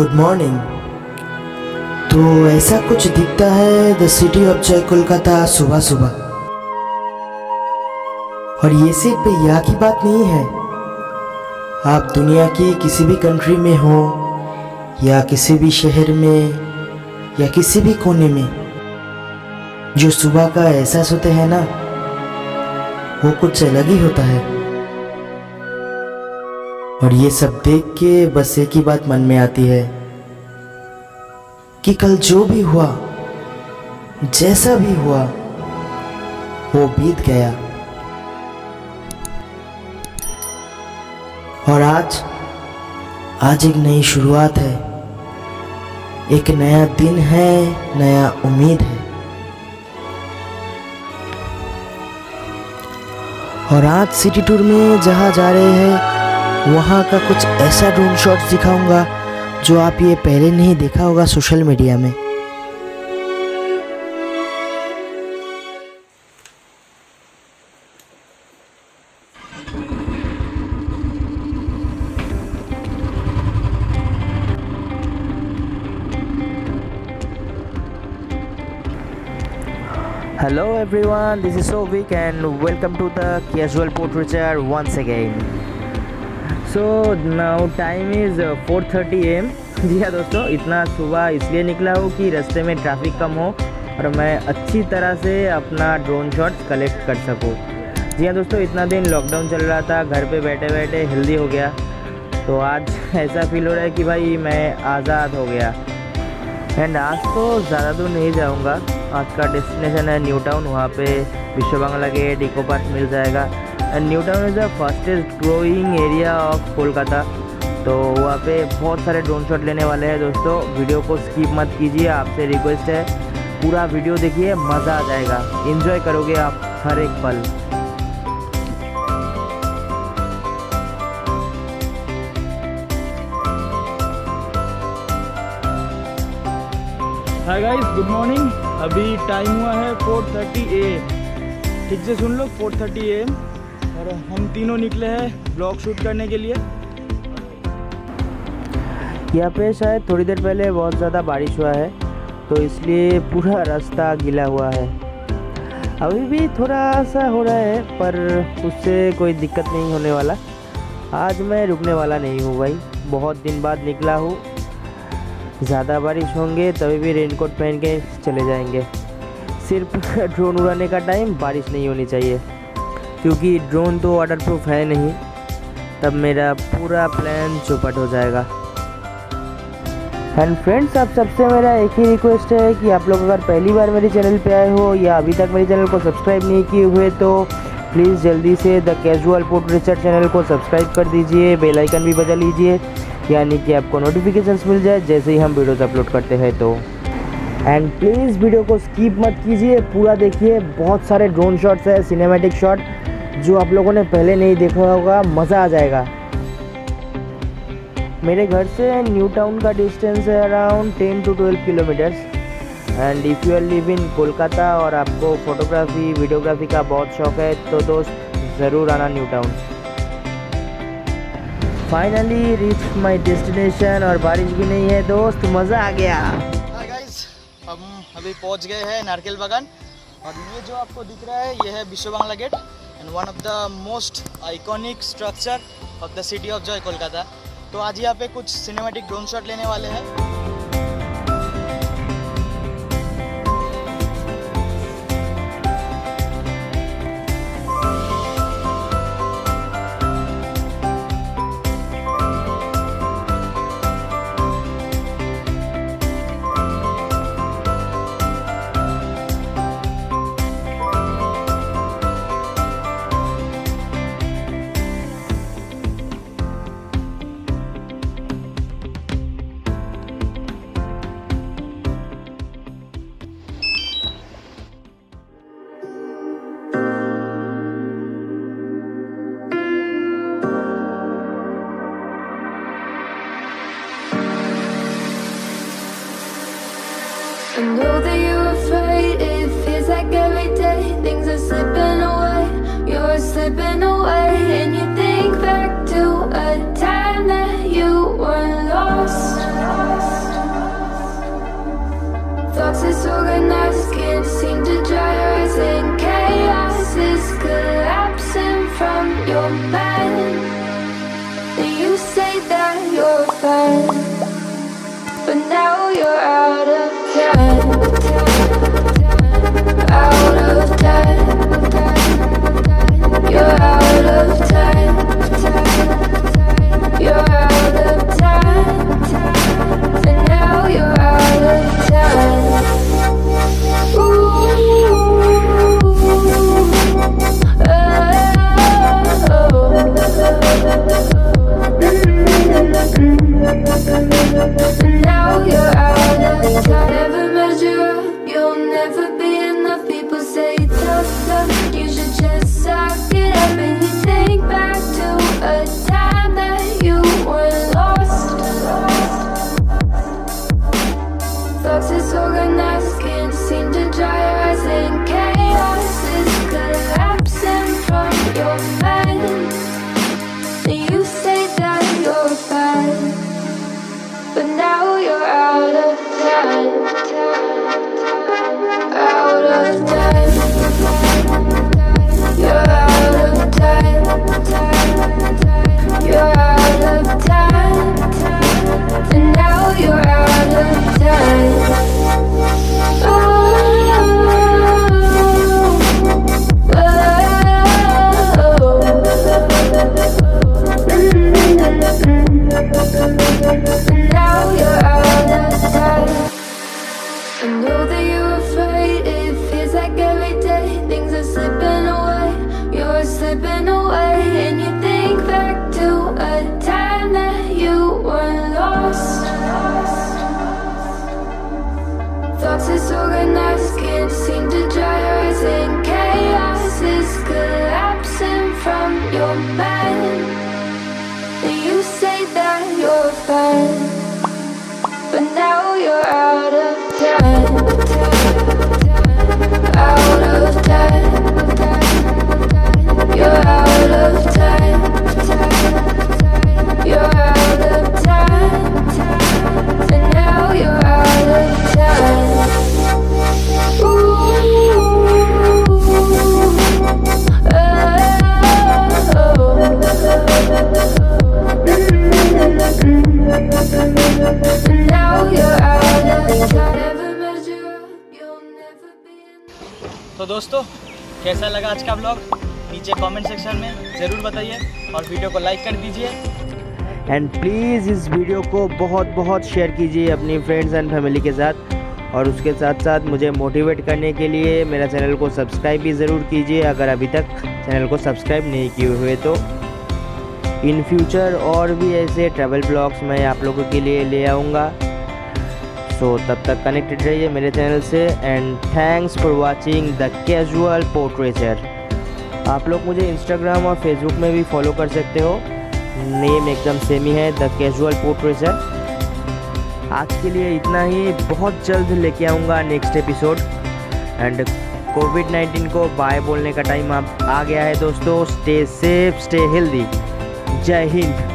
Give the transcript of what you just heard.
Good morning. तो ऐसा कुछ दिखता है the city of joy Kolkata सुबह सुबह। और ये सिर्फ यहाँ की बात नहीं है, आप दुनिया की किसी भी कंट्री में हो या किसी भी शहर में या किसी भी कोने में, जो सुबह का एहसास होता है ना, वो कुछ अलग ही होता है। और ये सब देख के बस एक ही बात मन में आती है कि कल जो भी हुआ, जैसा भी हुआ, वो बीत गया। और आज एक नई शुरुआत है, एक नया दिन है, नया उम्मीद है। और आज सिटी टूर में जहाँ जा रहे हैं वहाँ का कुछ ऐसा ड्रोन शॉट्स दिखाऊंगा जो आप ये पहले नहीं देखा होगा सोशल मीडिया में। Hello everyone, this is Selfie and welcome to the casual portraiture once again. So now time is 4:30 AM। जी हाँ दोस्तों, इतना सुबह इसलिए निकला हूँ कि रास्ते में ट्रैफिक कम हो और मैं अच्छी तरह से अपना ड्रोन शॉट्स कलेक्ट कर सकूँ। जी हाँ दोस्तों, इतना दिन लॉकडाउन चल रहा था, घर पे बैठे बैठे हेल्दी हो गया, तो आज ऐसा फील हो रहा है कि भाई मैं आज़ाद हो गया। एंड आज तो ज़्यादा दूर नहीं जाऊँगा, आज का डेस्टिनेशन है न्यूटाउन। वहाँ पे Biswa Bangla Gate, Eco Park मिल जाएगा। And Newtown is the fastest growing area of Kolkata. तो वहाँ पे बहुत सारे ड्रोन शॉट लेने वाले हैं दोस्तों। वीडियो को स्किप मत कीजिए, आपसे रिक्वेस्ट है, पूरा वीडियो देखिए, मज़ा आ जाएगा, एंजॉय करोगे आप हर एक पल। Hi guys, good morning. अभी टाइम हुआ है 4:30 AM। ठीक से सुन लो, 4:30 AM। और हम तीनों निकले हैं ब्लॉग शूट करने के लिए। यहाँ पे शायद थोड़ी देर पहले बहुत ज़्यादा बारिश हुआ है, तो इसलिए पूरा रास्ता गीला हुआ है। अभी भी थोड़ा सा हो रहा है, पर उससे कोई दिक्कत नहीं होने वाला। आज मैं रुकने वाला नहीं हूँ भाई, बहुत दिन बाद निकला हूँ। ज़्यादा बारिश होंगे तभी भी रेनकोट पहन के चले जाएंगे। सिर्फ ड्रोन उड़ाने का टाइम बारिश नहीं होनी चाहिए, क्योंकि ड्रोन तो वाटरप्रूफ है नहीं, तब मेरा पूरा प्लान चौपट हो जाएगा। एंड फ्रेंड्स, आप सबसे मेरा एक ही रिक्वेस्ट है कि आप लोग अगर पहली बार मेरे चैनल पे आए हो या अभी तक मेरे चैनल को सब्सक्राइब नहीं किए हुए, तो प्लीज़ जल्दी से द कैजुअल पोर्ट्रेचर चैनल को सब्सक्राइब कर दीजिए, बेल आइकन भी बजा लीजिए, यानी कि आपको नोटिफिकेशंस मिल जाए जैसे ही हम वीडियोस अपलोड करते हैं। तो एंड प्लीज़ वीडियो को स्किप मत कीजिए, पूरा देखिए। बहुत सारे ड्रोन शॉट्स है, सिनेमैटिक शॉट, जो आप लोगों ने पहले नहीं देखा होगा, मज़ा आ जाएगा। मेरे घर से न्यू टाउन का डिस्टेंस है around 10 to 12 kilometres. And if you are live in Kolkata और आपको फ़ोटोग्राफी वीडियोग्राफी का बहुत शौक है, तो दोस्त ज़रूर आना new town. Finally reach my destination, और बारिश भी नहीं है दोस्त, मज़ा आ गया। हाय गाइस, हम अभी पहुंच गए हैं नारकेल बागान। और ये जो आपको दिख रहा है, ये है Biswa Bangla Gate and one of the most iconic structure of the city of joy Kolkata. तो आज यहाँ पे कुछ सिनेमैटिक ड्रोन शॉट लेने वाले हैं। I know that you're afraid, it feels like every day things are slipping away, you're slipping away, and you think back to a time that you were lost. you're out of time. You're out of time. And now you're out of time. Now you're out of time. Never measure up, you'll never be enough. People say tough love, you should just suck it up. And you think back to a time that you were lost. Thoughts disorganized, can't seem to dry your eyes. And chaos is collapsing from your mind. And you say that you're fine, but now you're out of time. Out of time. You're out of time. You're out of time. And now you're out of time. Now you're out of time. I know that you're afraid. It feels like every day things are slipping away. You're slipping away, and you think back to a time that you were lost. Thoughts disorganized, can't seem to dry your eyes. And chaos is collapsing from your mind. And you say that you're fine, but now you're out of time. Out of time. You're out of time. You're out of time. And now you're out of time. Now you're out of time. Never measure up, you'll never be enough. तो दोस्तों, कैसा लगा आज का blog? नीचे comment section में ज़रूर बताइए और वीडियो को लाइक कर दीजिए। एंड प्लीज़ इस वीडियो को बहुत बहुत शेयर कीजिए अपनी फ्रेंड्स एंड फैमिली के साथ, और उसके साथ साथ मुझे मोटिवेट करने के लिए मेरा चैनल को सब्सक्राइब भी ज़रूर कीजिए अगर अभी तक चैनल को सब्सक्राइब नहीं किए हुए तो। इन फ्यूचर और भी ऐसे ट्रैवल ब्लॉग्स मैं आप लोगों के लिए ले आऊँगा। सो तब तक कनेक्टेड रहिए मेरे चैनल से। And thanks for watching the casual portraiture. आप लोग मुझे इंस्टाग्राम और फेसबुक में भी फॉलो कर सकते हो, नेम एकदम सेम ही है, द कैजुअल पोर्ट्रेचर। आज के लिए इतना ही, बहुत जल्द लेके आऊँगा नेक्स्ट एपिसोड। एंड कोविड-19 को बाय बोलने का टाइम आ गया है दोस्तों। Stay safe, stay healthy. जय हिंद।